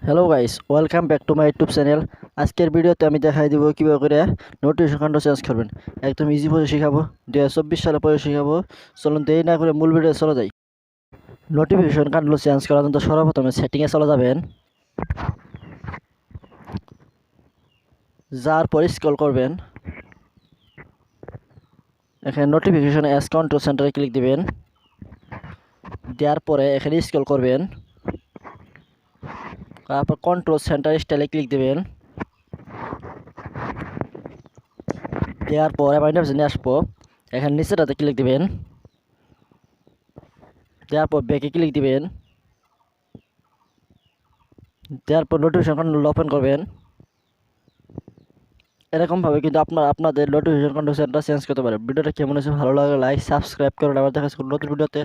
Hello guys, welcome back to my YouTube channel. আজকের ভিডিওতে আমি দেখাই দিব কীভাবে করে নোটিফিকেশন কাউন্টার চেঞ্জ করবেন। একদম ইজি পথে শেখাবো, 2024 সালে পরে শেখাবো। চলুন দেরি না করে মূল ভিডিও চলে যাই। নোটিফিকেশন কাউন্টার চেঞ্জ করার জন্য সর্বপ্রথমে সেটিংয়ে চলে যাবেন, যার পর স্ক্রল করবেন, এখানে নোটিফিকেশন অ্যাজ কন্ট্রোল সেন্টারে ক্লিক দিবেন। দেওয়ার পরে এখানে স্ক্রল করবেন, তারপর কন্ট্রোল সেন্টার স্টাইলে ক্লিক দিবেন। দেওয়ার পর অ্যাবাউট অপশনে আসবো, এখানে নিচেটাতে ক্লিক দিবেন। দেওয়ার পর ব্যাকে ক্লিক দিবেন। দেওয়ার পর নোটিফিকেশন ওপেন করবেন। এরকমভাবে কিন্তু আপনাদের নোটিফিকেশন কন্ট্রোল সেন্টার চেঞ্জ করতে পারেন। ভিডিওটা কেমন হয়েছে, ভালো লাগলে লাইক সাবস্ক্রাইব করুন। আবার দেখা হচ্ছে নতুন ভিডিওতে।